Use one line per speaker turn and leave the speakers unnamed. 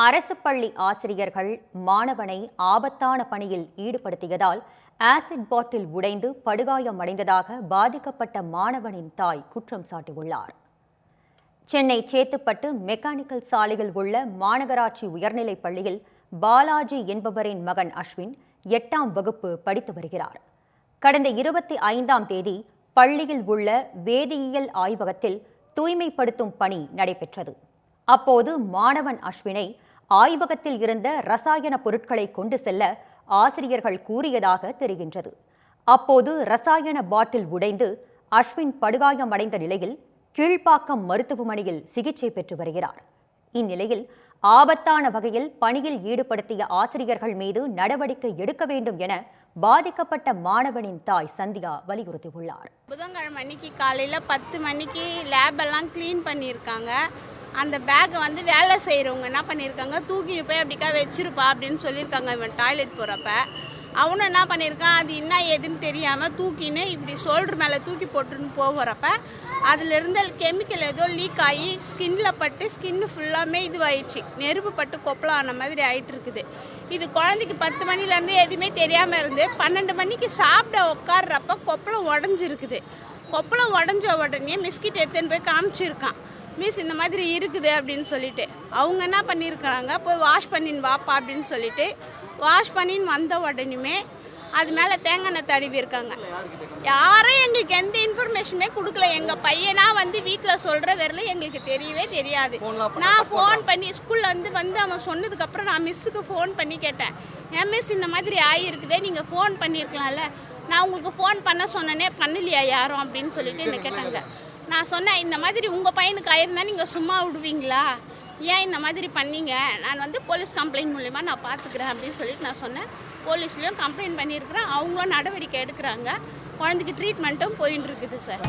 அரசு பள்ளி ஆசிரியர்கள் மாணவனை ஆபத்தான பணியில் ஈடுபடுத்தியதால் ஆசிட் பாட்டில் உடைந்து படுகாயமடைந்ததாக பாதிக்கப்பட்ட மாணவனின் தாய் குற்றம் சாட்டியுள்ளார். சென்னை சேத்துப்பட்டு மெக்கானிக்கல் சாலையில் உள்ள மாநகராட்சி உயர்நிலைப் பள்ளியில் பாலாஜி என்பவரின் மகன் அஸ்வின் 8ஆம் வகுப்பு படித்து வருகிறார். கடந்த 25ஆம் தேதி பள்ளியில் உள்ள வேதியியல் ஆய்வகத்தில் தூய்மைப்படுத்தும் பணி நடைபெற்றது. அப்போது மாணவன் அஸ்வினை ஆய்வகத்தில் இருந்த ரசாயன பொருட்களை கொண்டு செல்ல ஆசிரியர்கள் கூறியதாக தெரிகின்றது. அப்போது ரசாயன பாட்டில் உடைந்து அஸ்வின் படுகாயமடைந்த நிலையில் கீழ்ப்பாக்கம் மருத்துவமனையில் சிகிச்சை பெற்று வருகிறார். இந்நிலையில் ஆபத்தான வகையில் பணியில் ஈடுபடுத்திய ஆசிரியர்கள் மீது நடவடிக்கை எடுக்க வேண்டும் என பாதிக்கப்பட்ட மாணவனின் தாய் சந்தியா வலியுறுத்தியுள்ளார்.
புதன்கிழமை அன்னைக்கு காலையில் 10 மணிக்கு லேப் எல்லாம் கிளீன் பண்ணியிருக்காங்க. அந்த பேக்கை வேலை செய்கிறவங்க என்ன பண்ணியிருக்காங்க, தூக்கி போய் அப்படிக்கா வச்சிருப்பா அப்படின்னு சொல்லியிருக்காங்க. இவன் டாய்லெட் போகிறப்ப அவனும் என்ன பண்ணியிருக்கான், அது என்ன ஏதுன்னு தெரியாமல் தூக்கின்னு இப்படி ஷோல்டர் மேலே தூக்கி போட்டுன்னு போகிறப்ப அதிலிருந்து கெமிக்கல் ஏதோ லீக் ஆகி ஸ்கின்ல பட்டு ஸ்கின்னு ஃபுல்லாமே இதுவாயிடுச்சு. நெருப்பு பட்டு கொப்பளம் ஆன மாதிரி ஆகிட்டு இருக்குது. இது குழந்தைக்கு 10 மணிலேருந்து எதுவுமே தெரியாமல் இருந்து 12 மணிக்கு சாப்பிட உட்காடுறப்ப கொப்பளம் உடஞ்சிருக்குது. கொப்பளம் உடஞ்ச உடனே மிஸ்கிட் எடுத்துன்னு போய் காமிச்சிருக்கான். மிஸ் இந்த மாதிரி இருக்குது அப்படின்னு சொல்லிட்டு அவங்க என்ன பண்ணியிருக்கிறாங்க, போய் வாஷ் பண்ணின்னு வாப்பா அப்படின்னு சொல்லிட்டு வாஷ் பண்ணின்னு வந்த உடனேமே அது மேலே தேங்காய் எண்ணெய் தடவி இருக்காங்க. யாரும் எங்களுக்கு எந்த இன்ஃபர்மேஷனுமே கொடுக்கல. எங்கள் பையனா வீட்டில் சொல்கிற வரல எங்களுக்கு தெரியவே தெரியாது. நான் ஃபோன் பண்ணி ஸ்கூலில் வந்து அவன் சொன்னதுக்கப்புறம் நான் மிஸ்ஸுக்கு ஃபோன் பண்ணி கேட்டேன், என் மிஸ் இந்த மாதிரி ஆகிருக்குதே, நீங்கள் ஃபோன் பண்ணியிருக்கலாம்ல, நான் உங்களுக்கு ஃபோன் பண்ண சொன்னனே பண்ணலையா யாரும் அப்படின்னு சொல்லிட்டு என்னை கேட்டாங்க. நான் சொன்னேன், இந்த மாதிரி உங்கள் பையனுக்கு ஆயிருந்தா நீங்கள் சும்மா விடுவீங்களா, ஏன் இந்த மாதிரி பண்ணீங்க, நான் போலீஸ் கம்ப்ளைண்ட் மூலிமா நான் பார்த்துக்கிறேன் அப்படின்னு சொல்லிட்டு நான் சொன்னேன். போலீஸ்லேயும் கம்ப்ளைண்ட் பண்ணியிருக்கிறேன். அவங்களும் நடவடிக்கை எடுக்கிறாங்க. குழந்தைக்கு ட்ரீட்மெண்ட்டும் போயின்னு இருக்குது சார்.